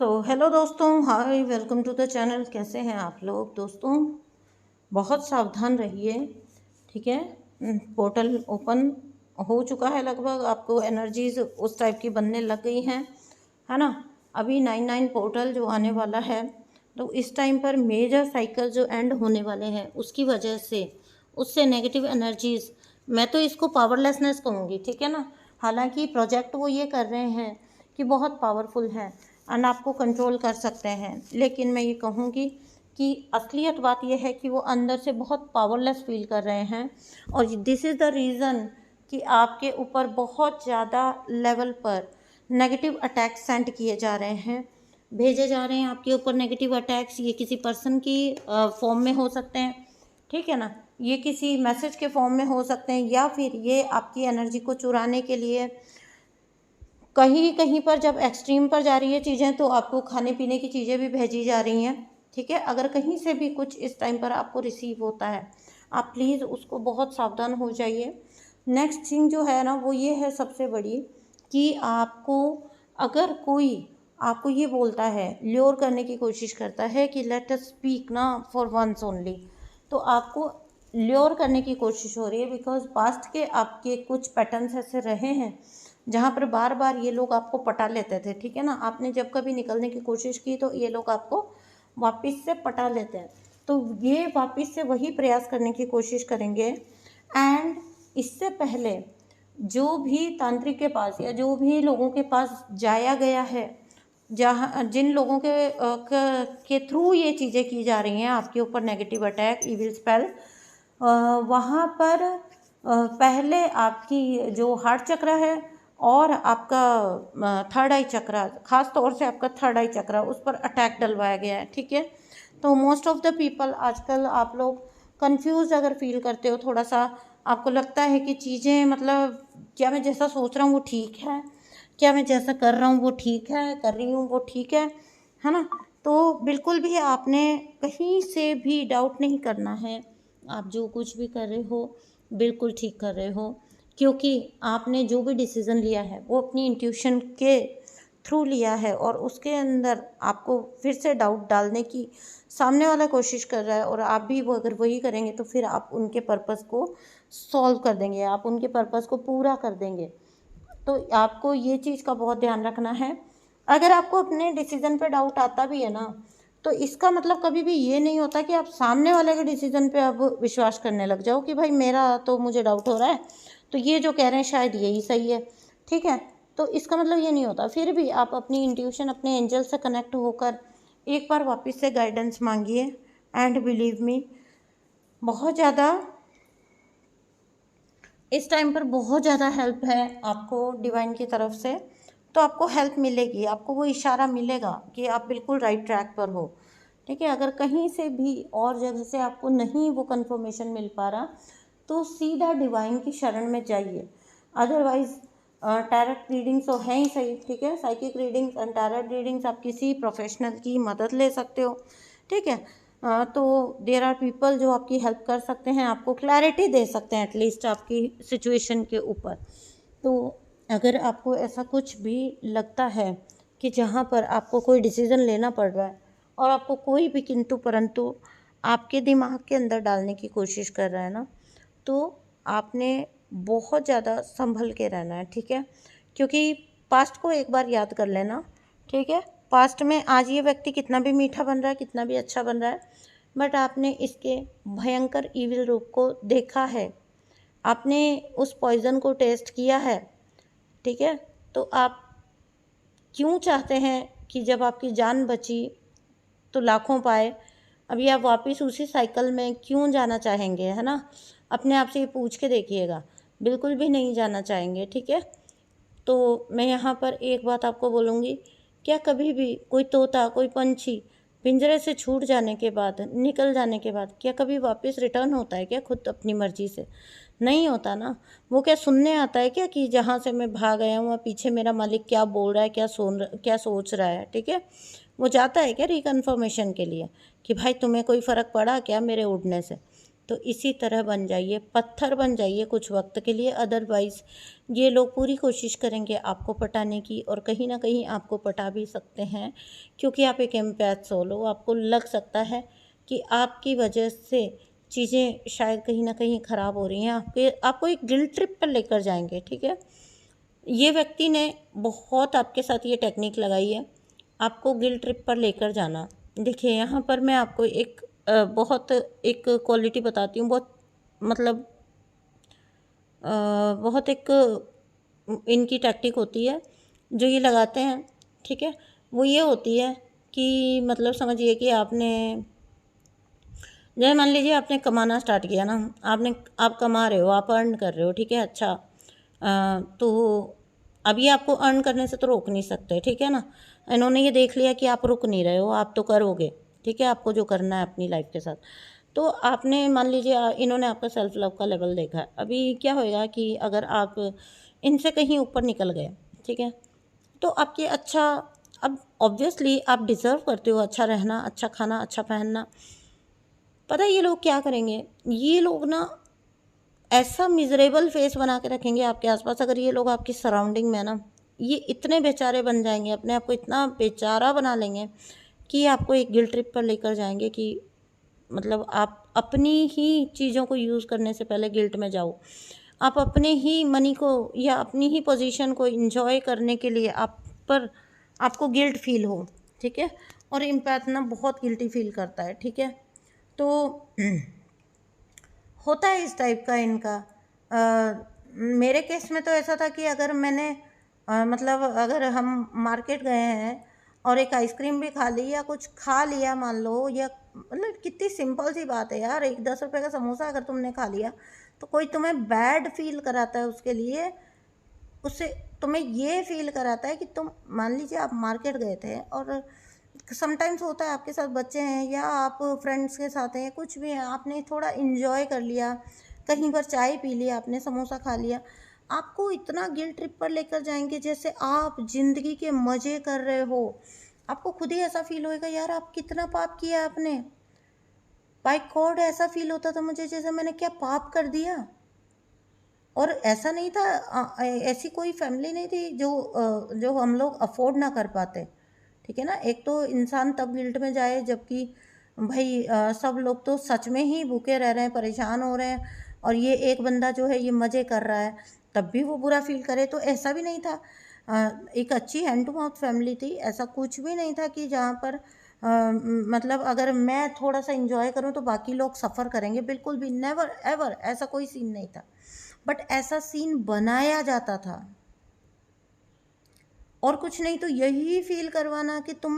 Hello दोस्तों, हाय, welcome to the channel. कैसे हैं आप लोग दोस्तों? बहुत सावधान रहिए, ठीक है। पोर्टल ओपन हो चुका है, लगभग आपको एनर्जीज उस टाइप की बनने लग गई हैं, है ना। अभी 99 पोर्टल जो आने वाला है, तो इस टाइम पर मेजर साइकिल जो एंड होने वाले हैं उसकी वजह से उससे नेगेटिव एनर्जीज, मैं तो इसको पावरलेसनेस कहूँगी, ठीक है ना। हालांकि प्रोजेक्ट वो ये कर रहे हैं कि बहुत पावरफुल है एंड आपको कंट्रोल कर सकते हैं, लेकिन मैं ये कहूँगी कि असलियत बात यह है कि वो अंदर से बहुत पावरलेस फील कर रहे हैं। और दिस इज़ द रीज़न कि आपके ऊपर बहुत ज़्यादा लेवल पर नेगेटिव अटैक्स सेंड किए जा रहे हैं, भेजे जा रहे हैं आपके ऊपर नेगेटिव अटैक्स। ये किसी पर्सन की फॉर्म में हो सकते हैं, ठीक है ना। ये किसी मैसेज के फॉर्म में हो सकते हैं, या फिर ये आपकी एनर्जी को चुराने के लिए कहीं कहीं पर जब एक्सट्रीम पर जा रही है चीज़ें, तो आपको खाने पीने की चीज़ें भी भेजी जा रही हैं, ठीक है। अगर कहीं से भी कुछ इस टाइम पर आपको रिसीव होता है, आप प्लीज़ उसको बहुत सावधान हो जाइए। नेक्स्ट थिंग जो है ना, वो ये है सबसे बड़ी, कि आपको अगर कोई आपको ये बोलता है, ल्योर करने की कोशिश करता है कि लेट अस स्पीक ना फॉर वंस ओनली, तो आपको ल्योर करने की कोशिश हो रही है, बिकॉज पास्ट के आपके कुछ पैटर्न्स ऐसे रहे हैं जहाँ पर बार बार ये लोग आपको पटा लेते थे, ठीक है ना। आपने जब कभी निकलने की कोशिश की तो ये लोग आपको वापस से पटा लेते हैं, तो ये वापस से वही प्रयास करने की कोशिश करेंगे। एंड इससे पहले जो भी तांत्रिक के पास या जो भी लोगों के पास जाया गया है, जहाँ जिन लोगों के थ्रू ये चीज़ें की जा रही हैं आपके ऊपर, नेगेटिव अटैक, इविल स्पेल, वहाँ पर पहले आपकी जो हार्ट चक्र है और आपका थर्ड आई चक्रा, ख़ास तौर से आपका थर्ड आई चक्रा, उस पर अटैक डलवाया गया है, ठीक है। तो मोस्ट ऑफ द पीपल आजकल आप लोग कंफ्यूज अगर फील करते हो, थोड़ा सा आपको लगता है कि चीज़ें, मतलब क्या मैं जैसा सोच रहा हूँ वो ठीक है, क्या मैं जैसा कर रहा हूँ वो ठीक है, कर रही हूँ वो ठीक है ना। तो बिल्कुल भी आपने कहीं से भी डाउट नहीं करना है। आप जो कुछ भी कर रहे हो बिल्कुल ठीक कर रहे हो, क्योंकि आपने जो भी डिसीज़न लिया है वो अपनी इंट्यूशन के थ्रू लिया है, और उसके अंदर आपको फिर से डाउट डालने की सामने वाला कोशिश कर रहा है, और आप भी वो अगर वही करेंगे तो फिर आप उनके पर्पस को सॉल्व कर देंगे, आप उनके पर्पस को पूरा कर देंगे। तो आपको ये चीज़ का बहुत ध्यान रखना है। अगर आपको अपने डिसीज़न पे डाउट आता भी है ना, तो इसका मतलब कभी भी ये नहीं होता कि आप सामने वाले के डिसीज़न पे अब विश्वास करने लग जाओ कि भाई मेरा तो मुझे डाउट हो रहा है, तो ये जो कह रहे हैं शायद यही सही है, ठीक है। तो इसका मतलब ये नहीं होता। फिर भी आप अपनी इंट्यूशन, अपने एंजल से कनेक्ट होकर एक बार वापस से गाइडेंस मांगिए, एंड बिलीव मी, बहुत ज़्यादा इस टाइम पर बहुत ज़्यादा हेल्प है आपको डिवाइन की तरफ से। तो आपको हेल्प मिलेगी, आपको वो इशारा मिलेगा कि आप बिल्कुल राइट ट्रैक पर हो, ठीक है। अगर कहीं से भी और जगह से आपको नहीं वो कंफर्मेशन मिल पा रहा, तो सीधा डिवाइन की शरण में जाइए। अदरवाइज़ टैरेट रीडिंग्स तो हैं ही सही, ठीक है। Psychic readings and tarot readings, आप किसी प्रोफेशनल की मदद ले सकते हो, ठीक है। तो देयर आर पीपल जो आपकी हेल्प कर सकते हैं, आपको क्लैरिटी दे सकते हैं एटलीस्ट आपकी सिचुएशन के ऊपर। तो अगर आपको ऐसा कुछ भी लगता है कि जहाँ पर आपको कोई डिसीज़न लेना पड़ रहा है और आपको कोई भी किंतु परंतु आपके दिमाग के अंदर डालने की कोशिश कर रहा है ना, तो आपने बहुत ज़्यादा संभल के रहना है, ठीक है। क्योंकि पास्ट को एक बार याद कर लेना, ठीक है। पास्ट में आज ये व्यक्ति कितना भी मीठा बन रहा है, कितना भी अच्छा बन रहा है, बट आपने इसके भयंकर ईविल रूप को देखा है, आपने उस पॉइज़न को टेस्ट किया है, ठीक है। तो आप क्यों चाहते हैं कि जब आपकी जान बची तो लाखों पाए, अभी आप वापस उसी साइकिल में क्यों जाना चाहेंगे, है ना। अपने आप से ये पूछ के देखिएगा, बिल्कुल भी नहीं जाना चाहेंगे, ठीक है। तो मैं यहाँ पर एक बात आपको बोलूँगी, क्या कभी भी कोई तोता, कोई पंछी पिंजरे से छूट जाने के बाद, निकल जाने के बाद, क्या कभी वापस रिटर्न होता है क्या खुद अपनी मर्जी से? नहीं होता ना। वो क्या सुनने आता है क्या कि जहाँ से मैं भाग आया हूँ वहाँ पीछे मेरा मालिक क्या बोल रहा है, क्या सोच रहा है, ठीक है। वो जाता है क्या रिकन्फर्मेशन के लिए कि भाई तुम्हें कोई फ़र्क पड़ा क्या मेरे उड़ने से? तो इसी तरह बन जाइए, पत्थर बन जाइए कुछ वक्त के लिए। अदरवाइज़ ये लोग पूरी कोशिश करेंगे आपको पटाने की, और कहीं ना कहीं आपको पटा भी सकते हैं, क्योंकि आप एक एम्पैथ सोल हो। आपको लग सकता है कि आपकी वजह से चीज़ें शायद कहीं ना कहीं ख़राब हो रही हैं, आपको एक गिल्ट ट्रिप पर लेकर जाएंगे, ठीक है। ये व्यक्ति ने बहुत आपके साथ ये टेक्निक लगाई है, आपको गिल्ट ट्रिप पर लेकर जाना। देखिए यहाँ पर मैं आपको एक बहुत एक क्वालिटी बताती हूँ, बहुत मतलब बहुत एक इनकी टैक्टिक होती है जो ये लगाते हैं, ठीक है। वो ये होती है कि मतलब समझिए कि आपने, जैसे मान लीजिए आपने कमाना स्टार्ट किया ना, आप कमा रहे हो, आप अर्न कर रहे हो, ठीक है। अच्छा तो अभी आपको अर्न करने से तो रोक नहीं सकते, ठीक है ना। इन्होंने ये देख लिया कि आप रुक नहीं रहे हो, आप तो करोगे, ठीक है, आपको जो करना है अपनी लाइफ के साथ। तो आपने मान लीजिए इन्होंने आपका सेल्फ लव का लेवल देखा है। अभी क्या होएगा कि अगर आप इनसे कहीं ऊपर निकल गए, ठीक है, तो आपके अच्छा, अब ऑब्वियसली आप डिज़र्व करते हो अच्छा रहना, अच्छा खाना, अच्छा पहनना। पता है ये लोग क्या करेंगे, ये लोग ना ऐसा मिजरेबल फेस बना के रखेंगे आपके आसपास। अगर ये लोग आपकी सराउंडिंग में ना, ये इतने बेचारे बन जाएंगे, अपने आप को इतना बेचारा बना लेंगे कि आपको एक गिल्ट ट्रिप पर लेकर जाएंगे कि मतलब आप अपनी ही चीज़ों को यूज़ करने से पहले गिल्ट में जाओ। आप अपने ही मनी को या अपनी ही पोजीशन को इंजॉय करने के लिए पर आपको गिल्ट फील हो, ठीक है। और एम्पैथ ना बहुत गिल्टी फील करता है, ठीक है। तो होता है इस टाइप का इनका। मेरे केस में तो ऐसा था कि अगर मैंने मतलब अगर हम मार्केट गए हैं और एक आइसक्रीम भी खा ली या कुछ खा लिया मान लो, या मतलब कितनी सिंपल सी बात है यार, एक 10 रुपए का समोसा अगर तुमने खा लिया तो कोई तुम्हें बैड फील कराता है उसके लिए, उससे तुम्हें ये फील कराता है कि तुम मान लीजिए आप मार्केट गए थे, और समटाइम्स होता है आपके साथ बच्चे हैं या आप फ्रेंड्स के साथ हैं, कुछ भी है, आपने थोड़ा इन्जॉय कर लिया, कहीं पर चाय पी लिया, आपने समोसा खा लिया, आपको इतना गिल्ट ट्रिप पर लेकर जाएंगे जैसे आप जिंदगी के मज़े कर रहे हो। आपको खुद ही ऐसा फील होएगा यार आप कितना पाप किया आपने, बाय गॉड ऐसा फील होता था मुझे जैसे मैंने क्या पाप कर दिया। और ऐसा नहीं था, ऐसी कोई फैमिली नहीं थी जो हम लोग अफोर्ड ना कर पाते, ठीक है ना। एक तो इंसान तब गिल्ट में जाए जबकि भाई सब लोग तो सच में ही भूखे रह रहे हैं, परेशान हो रहे हैं, और ये एक बंदा जो है ये मज़े कर रहा है, तब भी वो बुरा फील करे। तो ऐसा भी नहीं था, एक अच्छी हैंड टू माउथ फैमिली थी, ऐसा कुछ भी नहीं था कि जहाँ पर मतलब अगर मैं थोड़ा सा इंजॉय करूँ तो बाकी लोग सफ़र करेंगे, बिल्कुल भी, नेवर एवर, ऐसा कोई सीन नहीं था। बट ऐसा सीन बनाया जाता था, और कुछ नहीं तो यही फील करवाना कि तुम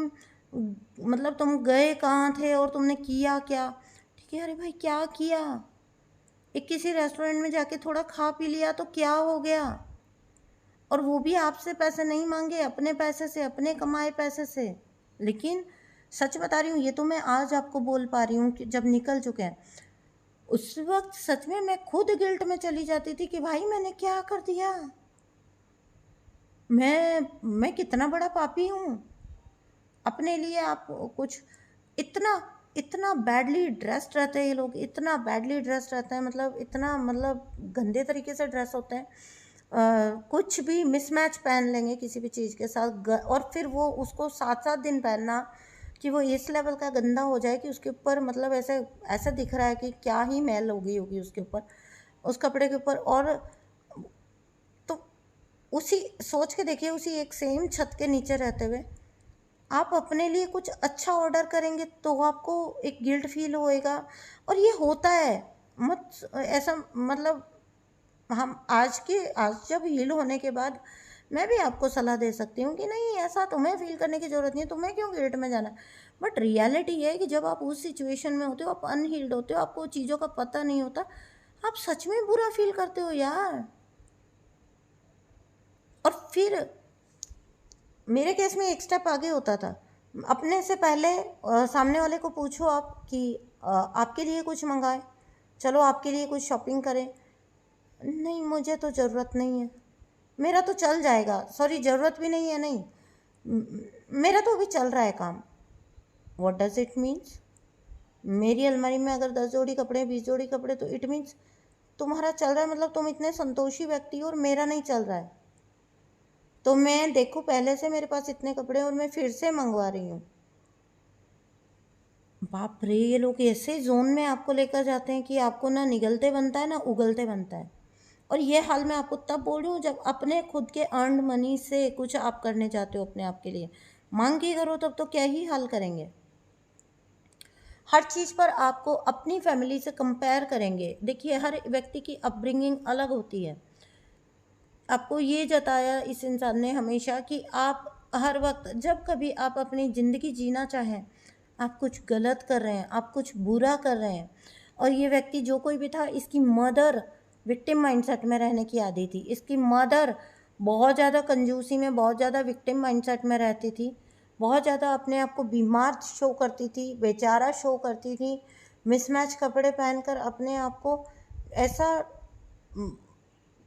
मतलब तुम गए कहाँ थे और तुमने किया क्या, ठीक है। अरे भाई क्या किया, एक किसी रेस्टोरेंट में जाके थोड़ा खा पी लिया तो क्या हो गया, और वो भी आपसे पैसे नहीं मांगे, अपने पैसे से, अपने कमाए पैसे से। लेकिन सच बता रही हूँ, ये तो मैं आज आपको बोल पा रही हूँ कि जब निकल चुके हैं, उस वक्त सच में मैं खुद गिल्ट में चली जाती थी कि भाई मैंने क्या कर दिया, मैं कितना बड़ा पापी हूँ। अपने लिए आप कुछ इतना इतना बैडली ड्रेस्ड रहते हैं ये लोग, इतना बैडली ड्रेस्ड रहते हैं, मतलब इतना मतलब गंदे तरीके से ड्रेस होते हैं। कुछ भी मिसमैच पहन लेंगे किसी भी चीज़ के साथ, और फिर वो उसको 7-7 दिन पहनना कि वो इस लेवल का गंदा हो जाए कि उसके ऊपर मतलब ऐसे ऐसा दिख रहा है कि क्या ही मैल हो गई होगी उसके ऊपर, उस कपड़े के ऊपर। और तो उसी सोच के देखिए, उसी एक सेम छत के नीचे रहते हुए आप अपने लिए कुछ अच्छा ऑर्डर करेंगे तो आपको एक गिल्ट फील होएगा। और ये होता है, मत ऐसा मतलब हम आज जब हील होने के बाद मैं भी आपको सलाह दे सकती हूँ कि नहीं ऐसा तुम्हें फील करने की ज़रूरत नहीं है, तुम्हें क्यों गिल्ट में जाना। बट रियलिटी ये है कि जब आप उस सिचुएशन में होते हो, आप अनहील्ड होते हो, आपको चीज़ों का पता नहीं होता, आप सच में बुरा फील करते हो यार। और फिर मेरे केस में एक स्टेप आगे होता था, अपने से पहले सामने वाले को पूछो आप कि आपके लिए कुछ मंगाए, चलो आपके लिए कुछ शॉपिंग करें, नहीं मुझे तो ज़रूरत नहीं है, मेरा तो चल जाएगा, सॉरी ज़रूरत भी नहीं है, नहीं मेरा तो अभी चल रहा है काम। व्हाट डज इट मीन्स, मेरी अलमारी में अगर 10 जोड़ी कपड़े 20 जोड़ी कपड़े, तो इट मीन्स तुम्हारा चल रहा है, मतलब तुम इतने संतोषी व्यक्ति हो और मेरा नहीं चल रहा है। तो मैं देखो पहले से मेरे पास इतने कपड़े और मैं फिर से मंगवा रही हूँ। बाप रे, ये लोग ऐसे जोन में आपको लेकर जाते हैं कि आपको ना निगलते बनता है ना उगलते बनता है। और ये हाल मैं आपको तब बोल रही हूँ जब अपने खुद के अर्नड मनी से कुछ आप करने चाहते हो अपने आप के लिए। मांग के करो तब तो क्या ही हाल करेंगे। हर चीज़ पर आपको अपनी फैमिली से कंपेयर करेंगे। देखिए हर व्यक्ति की अपब्रिंगिंग अलग होती है। आपको ये जताया इस इंसान ने हमेशा कि आप हर वक्त जब कभी आप अपनी ज़िंदगी जीना चाहें, आप कुछ गलत कर रहे हैं, आप कुछ बुरा कर रहे हैं। और ये व्यक्ति जो कोई भी था, इसकी मदर विक्टिम माइंडसेट में रहने की आदी थी। इसकी मदर बहुत ज़्यादा कंजूसी में, बहुत ज़्यादा विक्टिम माइंडसेट में रहती थी, बहुत ज़्यादा अपने आप को बीमार शो करती थी, बेचारा शो करती थी, मिसमैच कपड़े पहनकर अपने आप को ऐसा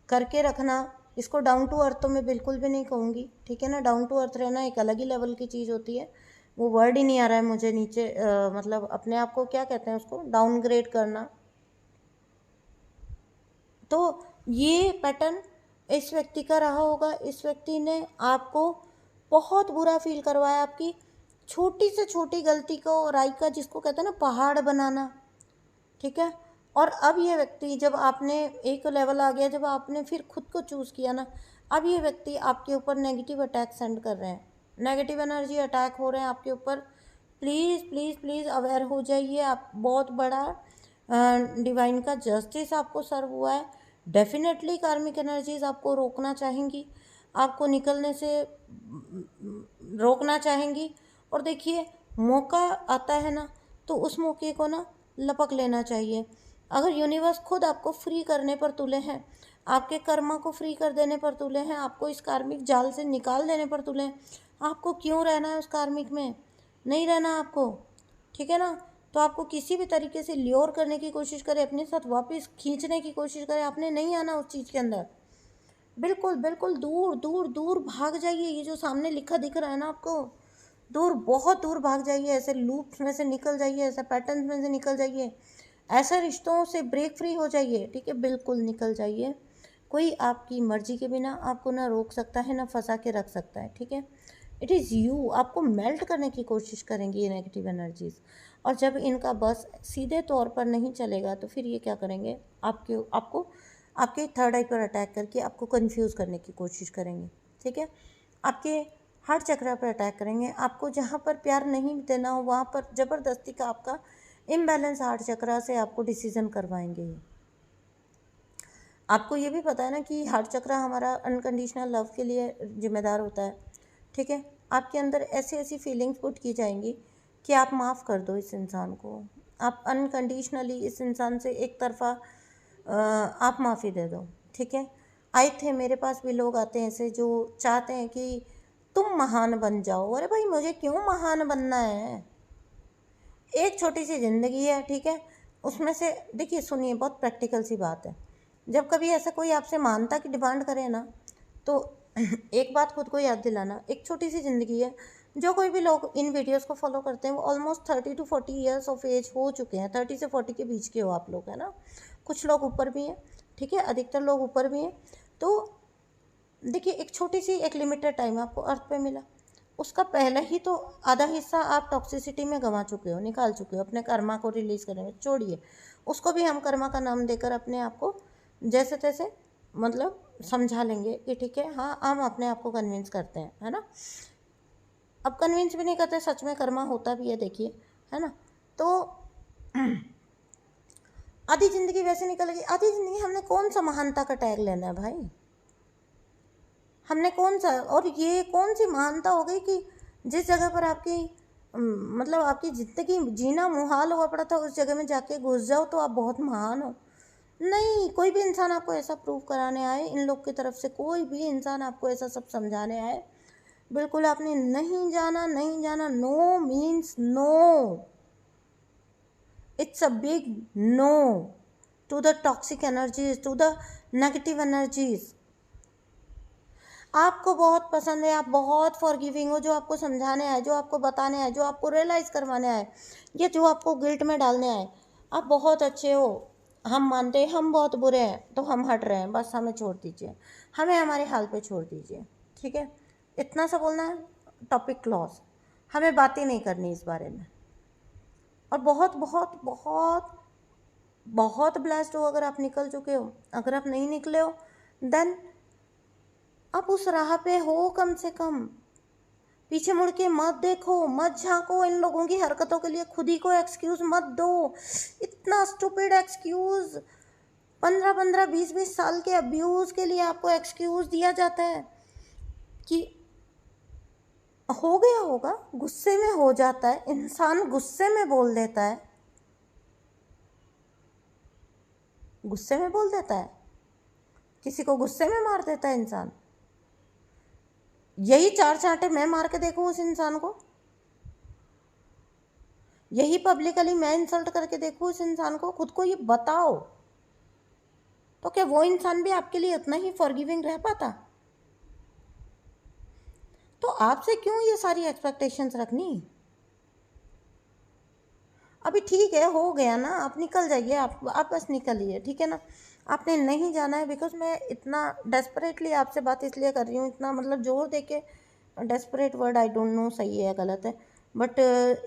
करके रखना। इसको डाउन टू अर्थ तो मैं बिल्कुल भी नहीं कहूँगी, ठीक है ना। डाउन टू अर्थ रहना एक अलग ही लेवल की चीज़ होती है। वो वर्ड ही नहीं आ रहा है मुझे नीचे, मतलब अपने आप को क्या कहते हैं, उसको डाउनग्रेड करना। तो ये पैटर्न इस व्यक्ति का रहा होगा। इस व्यक्ति ने आपको बहुत बुरा फील करवाया, आपकी छोटी से छोटी गलती को राई का, जिसको कहते हैं ना पहाड़ बनाना, ठीक है। और अब ये व्यक्ति, जब आपने एक लेवल आ गया, जब आपने फिर खुद को चूज़ किया ना, अब ये व्यक्ति आपके ऊपर नेगेटिव अटैक सेंड कर रहे हैं, नेगेटिव एनर्जी अटैक हो रहे हैं आपके ऊपर। प्लीज़ प्लीज़ प्लीज़ अवेयर हो जाइए। आप बहुत बड़ा डिवाइन का जस्टिस आपको सर्व हुआ है। डेफिनेटली कार्मिक एनर्जीज आपको रोकना चाहेंगी, आपको निकलने से रोकना चाहेंगी। और देखिए मौका आता है ना, तो उस मौके को ना लपक लेना चाहिए। अगर यूनिवर्स खुद आपको फ्री करने पर तुले हैं, आपके कर्मा को फ्री कर देने पर तुले हैं, आपको इस कार्मिक जाल से निकाल देने पर तुले हैं, आपको क्यों रहना है उस कार्मिक में? नहीं रहना आपको, ठीक है ना। तो आपको किसी भी तरीके से ल्योर करने की कोशिश करे, अपने साथ वापस खींचने की कोशिश करे, आपने नहीं आना उस चीज़ के अंदर। बिल्कुल बिल्कुल दूर दूर दूर भाग जाइए। ये जो सामने लिखा दिख रहा है ना आपको, दूर, बहुत दूर भाग जाइए। ऐसे लूप्स में से निकल जाइए, ऐसे पैटर्न में से निकल जाइए, ऐसे रिश्तों से ब्रेक फ्री हो जाइए, ठीक है। बिल्कुल निकल जाइए। कोई आपकी मर्जी के बिना आपको ना रोक सकता है, ना फंसा के रख सकता है, ठीक है। It is you. आपको मेल्ट करने की कोशिश करेंगी ये नेगेटिव एनर्जीज़। और जब इनका बस सीधे तौर पर नहीं चलेगा, तो फिर ये क्या करेंगे, आपको आपके थर्ड आई पर अटैक करके आपको कंफ्यूज करने की कोशिश करेंगे, ठीक है। आपके हार्ट चक्र पर अटैक करेंगे। आपको जहाँ पर प्यार नहीं देना हो, वहाँ पर ज़बरदस्ती का आपका इम्बैलेंस हार्ट चक्र से आपको डिसीजन करवाएंगे ये। आपको ये भी पता है ना कि हार्ट चक्र हमारा अनकंडीशनल लव के लिए जिम्मेदार होता है, ठीक है। आपके अंदर ऐसी ऐसी फीलिंग्स पुट की जाएंगी कि आप माफ़ कर दो इस इंसान को, आप अनकंडीशनली इस इंसान से एक तरफा आप माफ़ी दे दो, ठीक है। आए थे मेरे पास भी लोग आते हैं ऐसे जो चाहते हैं कि तुम महान बन जाओ। अरे भाई, मुझे क्यों महान बनना है? एक छोटी सी ज़िंदगी है, ठीक है। उसमें से देखिए, सुनिए, बहुत प्रैक्टिकल सी बात है। जब कभी ऐसा कोई आपसे मानता की डिमांड करे ना, तो एक बात खुद को याद दिलाना, एक छोटी सी ज़िंदगी है। जो कोई भी लोग इन वीडियोस को फॉलो करते हैं वो almost 30 to 40 years of age हो चुके हैं। 30 से 40 के बीच के हो आप लोग, है ना। कुछ लोग ऊपर भी हैं, ठीक है, अधिकतर लोग ऊपर भी हैं। तो देखिए, एक छोटी सी एक लिमिटेड टाइम आपको अर्थ पे मिला, उसका पहले ही तो आधा हिस्सा आप टॉक्सिसिटी में गंवा चुके हो, निकाल चुके हो अपने कर्मा को रिलीज करने में। छोड़िए उसको भी, हम कर्मा का नाम देकर अपने आप को जैसे तैसे मतलब समझा लेंगे कि ठीक है, हाँ, हम अपने आप को कन्विंस करते हैं, है ना। अब कन्विंस भी नहीं करते, सच में कर्मा होता भी है, देखिए, है ना। तो आधी ज़िंदगी वैसे निकल गई। आधी ज़िंदगी हमने कौन सा महानता का टैग लेना है भाई? हमने कौन सा, और ये कौन सी महानता हो गई कि जिस जगह पर आपकी मतलब आपकी ज़िंदगी जीना मुहाल हुआ पड़ा था, उस जगह में जाके घुस जाओ तो आप बहुत महान हो? नहीं, कोई भी इंसान आपको ऐसा प्रूव कराने आए, इन लोग की तरफ से कोई भी इंसान आपको ऐसा सब समझाने आए, बिल्कुल आपने नहीं जाना, नहीं जाना। No means no. It's a big no to the toxic energies, to the negative energies. आपको बहुत पसंद है, आप बहुत फॉरगिविंग हो, जो आपको समझाने आए, जो आपको बताने आए, जो आपको रियलाइज़ करवाने आए, या जो आपको गिल्ट में डालने आए, आप बहुत अच्छे हो, हम मानते हैं हम बहुत बुरे हैं, तो हम हट रहे हैं, बस हमें छोड़ दीजिए, हमें हमारे हाल पे छोड़ दीजिए, ठीक है। इतना सा बोलना है, टॉपिक क्लोज, हमें बात ही नहीं करनी इस बारे में। और बहुत बहुत बहुत बहुत ब्लेस्ड हो अगर आप निकल चुके हो। अगर आप नहीं निकले हो देन आप उस राह पे हो, कम से कम पीछे मुड़ के मत देखो, मत झांको इन लोगों की हरकतों के लिए, खुद ही को एक्सक्यूज मत दो। इतना स्टूपिड एक्सक्यूज, 15-15 20-20 साल के अब्यूज के लिए आपको एक्सक्यूज दिया जाता है कि हो गया होगा, गुस्से में हो जाता है इंसान, गुस्से में बोल देता है, गुस्से में बोल देता है, किसी को गुस्से में मार देता है इंसान। यही 4 चांटे मैं मार के देखूं उस इंसान को, यही पब्लिकली मैं इंसल्ट करके देखूं उस इंसान को, खुद को ये बताओ, तो क्या वो इंसान भी आपके लिए उतना ही फॉरगिविंग रह पाता? तो आपसे क्यों ये सारी एक्सपेक्टेशंस रखनी? अभी ठीक है, हो गया ना, आप निकल जाइए, आप बस निकलिए, ठीक है ना। आपने नहीं जाना है, बिकॉज मैं इतना डेस्परेटली आपसे बात इसलिए कर रही हूँ, इतना मतलब जोर दे के, desperate word I don't know सही है या गलत है, बट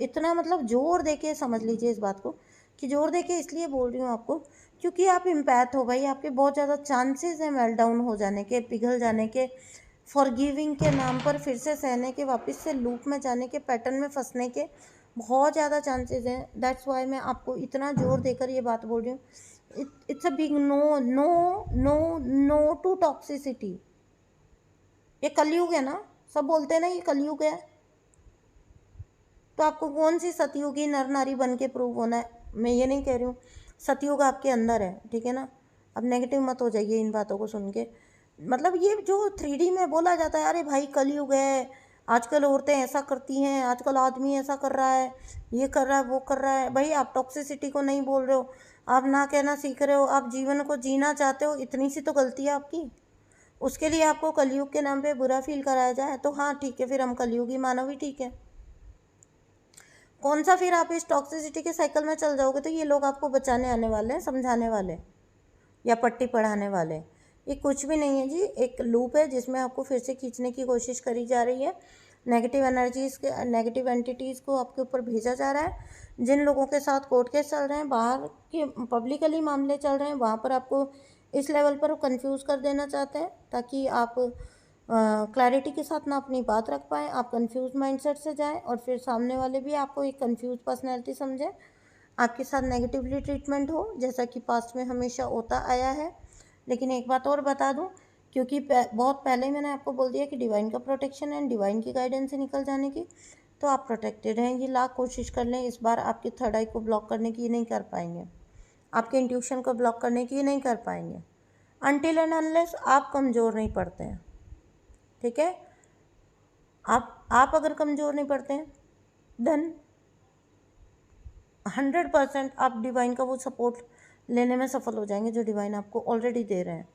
इतना मतलब जोर दे के समझ लीजिए इस बात को, कि जोर दे के इसलिए बोल रही हूँ आपको क्योंकि आप इम्पैथ हो भाई, आपके बहुत ज़्यादा चांसेस हैं मेल्ट डाउन हो जाने के, पिघल जाने के, फॉरगिविंग के नाम पर फिर से सहने के, वापस से लूप में जाने के, पैटर्न में फंसने के बहुत ज़्यादा चांसेस हैं। दैट्स वाई मैं आपको इतना जोर देकर ये बात बोल रही हूँ। It's a big no, no no no to toxicity. ये कलयुग है ना, सब बोलते हैं ना ये कलयुग है, तो आपको कौन सी सतयुगी नर नारी बन के प्रूव होना है? मैं ये नहीं कह रही हूँ, सतयुग आपके अंदर है, ठीक है ना। अब नेगेटिव मत हो जाइए इन बातों को सुन के। मतलब ये जो 3D में बोला जाता है, अरे भाई कलयुग है, आजकल औरतें ऐसा करती हैं, आजकल आदमी ऐसा कर रहा है, ये कर रहा है, वो कर रहा है। भाई आप टॉक्सिसिटी को नहीं बोल रहे हो, आप ना कहना सीख रहे हो, आप जीवन को जीना चाहते हो, इतनी सी तो गलती है आपकी। उसके लिए आपको कलयुग के नाम पे बुरा फील कराया जाए तो हाँ ठीक है, फिर हम कलयुगी मानव ही ठीक है। कौन सा फिर आप इस टॉक्सिसिटी के साइकिल में चल जाओगे तो ये लोग आपको बचाने आने वाले हैं, समझाने वाले या पट्टी पढ़ाने वाले। ये कुछ भी नहीं है जी, एक लूप है जिसमें आपको फिर से खींचने की कोशिश करी जा रही है। नेगेटिव एनर्जीज के, नेगेटिव एंटिटीज़ को आपके ऊपर भेजा जा रहा है। जिन लोगों के साथ कोर्ट केस चल रहे हैं, बाहर के पब्लिकली मामले चल रहे हैं, वहाँ पर आपको इस लेवल पर कंफ्यूज कर देना चाहते हैं ताकि आप क्लैरिटी के साथ ना अपनी बात रख पाएँ, आप कंफ्यूज माइंडसेट से जाएं और फिर सामने वाले भी आपको एक कंफ्यूज पर्सनैलिटी समझें, आपके साथ नेगेटिवली ट्रीटमेंट हो, जैसा कि पास्ट में हमेशा होता आया है। लेकिन एक बात और बता दूं, क्योंकि बहुत पहले ही मैंने आपको बोल दिया कि डिवाइन का प्रोटेक्शन है, डिवाइन की गाइडेंस से निकल जाने की, तो आप प्रोटेक्टेड हैं। ये लाख कोशिश कर लें, इस बार आपकी थर्ड आई को ब्लॉक करने की नहीं कर पाएंगे, आपके इंट्यूशन को ब्लॉक करने की नहीं कर पाएंगे, अनटिल एंड अनलेस आप कमज़ोर नहीं पड़ते हैं, ठीक है। आप अगर कमज़ोर नहीं पड़ते हैं देन 100% आप डिवाइन का वो सपोर्ट लेने में सफल हो जाएंगे जो डिवाइन आपको ऑलरेडी दे रहे हैं,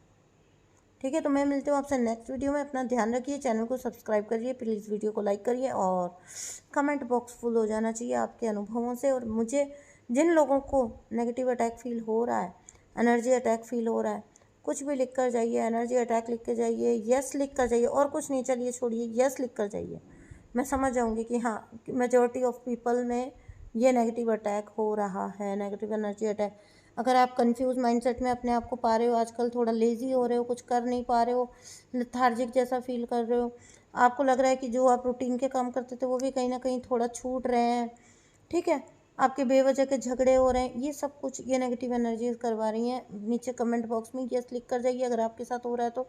ठीक है। तो मैं मिलती हूँ आपसे नेक्स्ट वीडियो में। अपना ध्यान रखिए, चैनल को सब्सक्राइब करिए, प्लीज़ वीडियो को लाइक करिए, और कमेंट बॉक्स फुल हो जाना चाहिए आपके अनुभवों से। और मुझे जिन लोगों को नेगेटिव अटैक फील हो रहा है, एनर्जी अटैक फील हो रहा है, कुछ भी लिख कर जाइए, एनर्जी अटैक लिख कर जाइए, यस लिख कर जाइए, और कुछ नहीं, चलिए छोड़िए, यस लिख कर जाइए। मैं समझ जाऊँगी कि हाँ, मेजॉरिटी ऑफ पीपल में ये नेगेटिव अटैक हो रहा है, नेगेटिव एनर्जी अटैक। अगर आप कंफ्यूज माइंडसेट में अपने आप को पा रहे हो, आजकल थोड़ा लेज़ी हो रहे हो, कुछ कर नहीं पा रहे हो, लेथार्जिक जैसा फील कर रहे हो, आपको लग रहा है कि जो आप रूटीन के काम करते थे वो भी कहीं ना कहीं थोड़ा छूट रहे हैं, ठीक है, आपके बेवजह के झगड़े हो रहे हैं, ये सब कुछ ये नेगेटिव एनर्जीज करवा रही हैं। नीचे कमेंट बॉक्स में यस लिख कर जाइए अगर आपके साथ हो रहा है तो,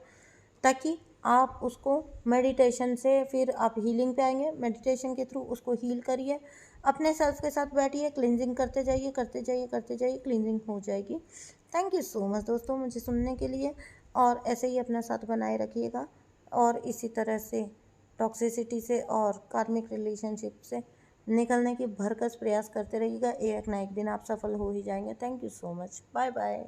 ताकि आप उसको मेडिटेशन से फिर आप हीलिंग पे आएंगे, मेडिटेशन के थ्रू उसको हील करिए, अपने सेल्फ के साथ बैठिए, क्लिनजिंग करते जाइए, करते जाइए, करते जाइए, क्लिनजिंग हो जाएगी। थैंक यू सो मच दोस्तों मुझे सुनने के लिए, और ऐसे ही अपना साथ बनाए रखिएगा, और इसी तरह से टॉक्सिसिटी से और कार्मिक रिलेशनशिप से निकलने की भरकस प्रयास करते रहिएगा। एक ना एक दिन आप सफल हो ही जाएंगे। Thank you so much, bye bye.